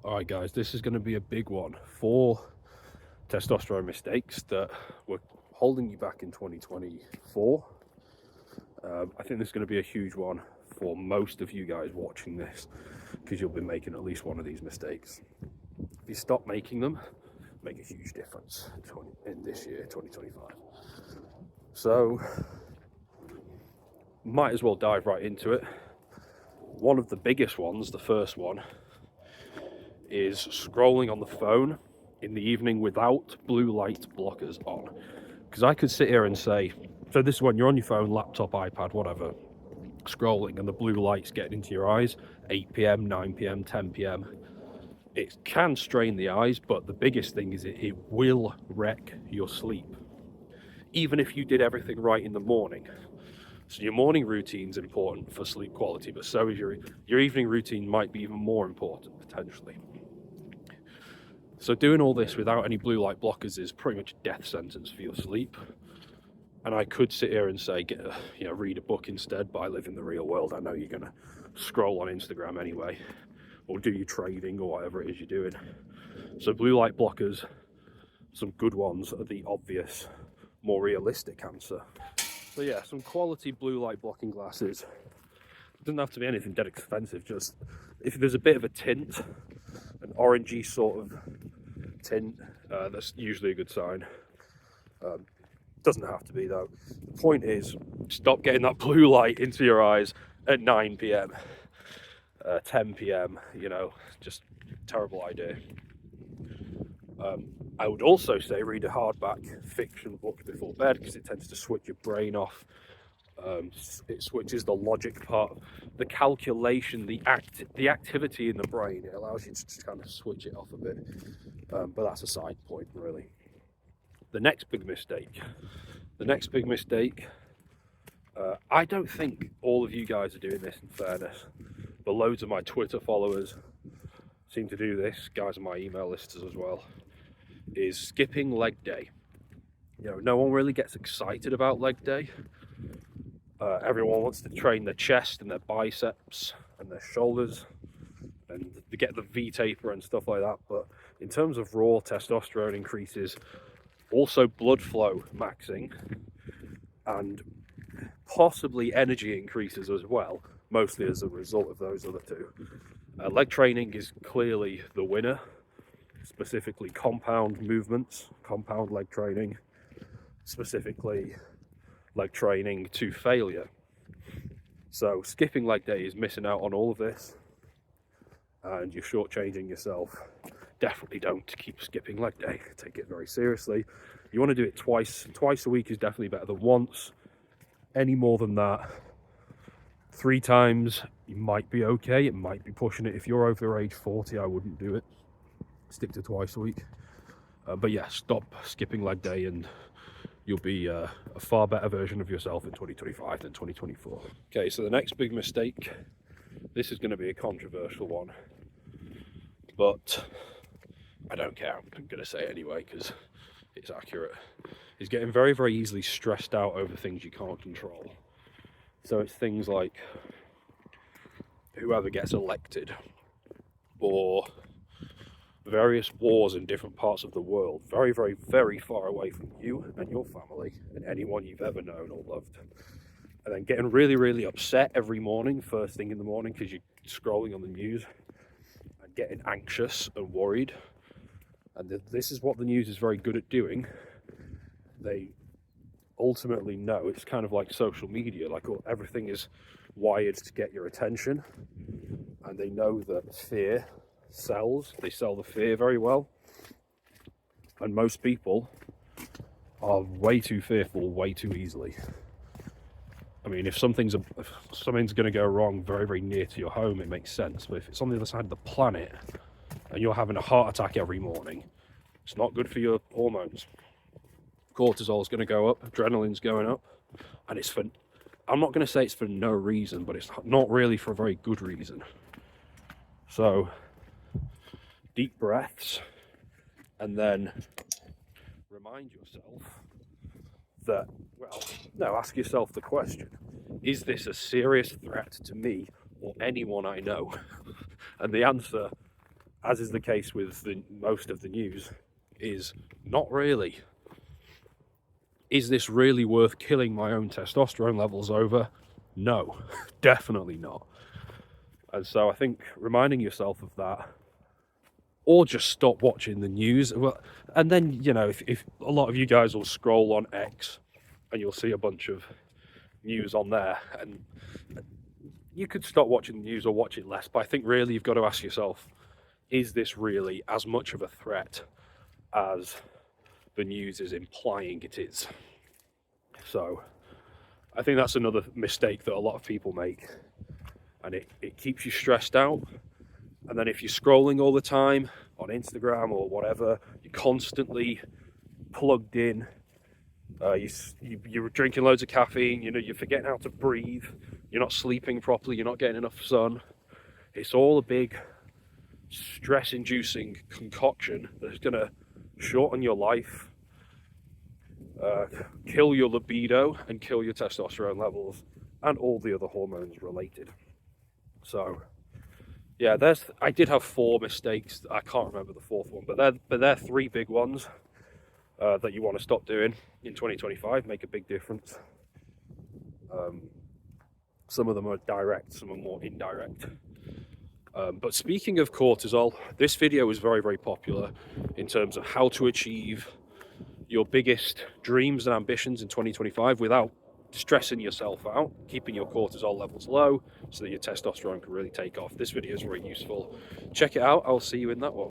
Alright guys, this is going to be a big one. 4 testosterone mistakes that were holding you back in 2024. I think this is going to be a huge one for most of you guys watching this, because you'll be making at least one of these mistakes. If you stop making them, make a huge difference in this year, 2025. So, might as well dive right into it. One of the biggest ones, the first one, is scrolling on the phone in the evening without blue light blockers on. Because I could sit here and say, so this is when you're on your phone, laptop, iPad, whatever, scrolling and the blue light's getting into your eyes, 8 p.m, 9 p.m, 10 p.m. It can strain the eyes, but the biggest thing is it will wreck your sleep. Even if you did everything right in the morning. So your morning routine's important for sleep quality, but so is your evening routine might be even more important, potentially. So doing all this without any blue light blockers is pretty much a death sentence for your sleep. And I could sit here and say, read a book instead, but I live in the real world. I know you're going to scroll on Instagram anyway, or do your trading or whatever it is you're doing. So blue light blockers, some good ones, are the obvious, more realistic answer. So yeah, some quality blue light blocking glasses. It doesn't have to be anything dead expensive, just if there's a bit of a tint, an orangey sort of tint, that's usually a good sign. Doesn't have to be though. The point is, stop getting that blue light into your eyes at 9 p.m, 10 p.m, just terrible idea. I would also say read a hardback fiction book before bed, because it tends to switch your brain off. It switches the logic part, the calculation, the activity in the brain. It allows you to just kind of switch it off a bit. But that's a side point, really. The next big mistake, I don't think all of you guys are doing this, in fairness, but loads of my Twitter followers seem to do this, guys on my email lists as well, is skipping leg day. No one really gets excited about leg day. Everyone wants to train their chest and their biceps and their shoulders, and to get the V-taper and stuff like that. But in terms of raw testosterone increases, also blood flow maxing, and possibly energy increases as well, mostly as a result of those other two. Leg training is clearly the winner, specifically compound movements, compound leg training, specifically leg training to failure. So skipping leg day is missing out on all of this, and you're shortchanging yourself. Definitely don't keep skipping leg day. Take it very seriously. You want to do it twice a week is definitely better than once. Any more than that, 3 times, you might be okay. It might be pushing it. If you're over age 40, I wouldn't do it. Stick to twice a week. But yeah, stop skipping leg day and you'll be a far better version of yourself in 2025 than 2024. Okay, so the next big mistake, this is going to be a controversial one, but I don't care. I'm going to say it anyway because it's accurate. Is getting very, very easily stressed out over things you can't control. So it's things like whoever gets elected, or various wars in different parts of the world, very, very, very far away from you and your family and anyone you've ever known or loved. And then getting really, really upset every morning, first thing in the morning, because you're scrolling on the news, and getting anxious and worried. And this is what the news is very good at doing. They ultimately know, it's kind of like social media, like everything is wired to get your attention, and they know that fear sells. They sell the fear very well, and most people are way too fearful way too easily. I mean, if something's going to go wrong very, very near to your home, it makes sense. But if it's on the other side of the planet and you're having a heart attack every morning, it's not good for your hormones. Cortisol's going to go up, adrenaline's going up, and I'm not going to say it's for no reason, but it's not really for a very good reason. So deep breaths, and then remind yourself that, ask yourself the question, is this a serious threat to me or anyone I know? And the answer as is the case with most of the news, is not really. Is this really worth killing my own testosterone levels over? No, definitely not. And so I think reminding yourself of that, or just stop watching the news. Well, and then, you know, if a lot of you guys will scroll on X and you'll see a bunch of news on there, and you could stop watching the news or watch it less, but I think really you've got to ask yourself, is this really as much of a threat as the news is implying it is? So I think that's another mistake that a lot of people make, and it keeps you stressed out. And then if you're scrolling all the time on Instagram or whatever, you're constantly plugged in, you're drinking loads of caffeine, you know, you're forgetting how to breathe, you're not sleeping properly, you're not getting enough sun. It's all a big stress-inducing concoction that's going to shorten your life, kill your libido, and kill your testosterone levels and all the other hormones related. So yeah, I did have 4 mistakes. I can't remember the 4th one, but they're 3 big ones that you want to stop doing in 2025. Make a big difference. Some of them are direct, some are more indirect. But speaking of cortisol, this video was very, very popular in terms of how to achieve your biggest dreams and ambitions in 2025 without stressing yourself out, keeping your cortisol levels low so that your testosterone can really take off. This video is very useful. Check it out. I'll see you in that one.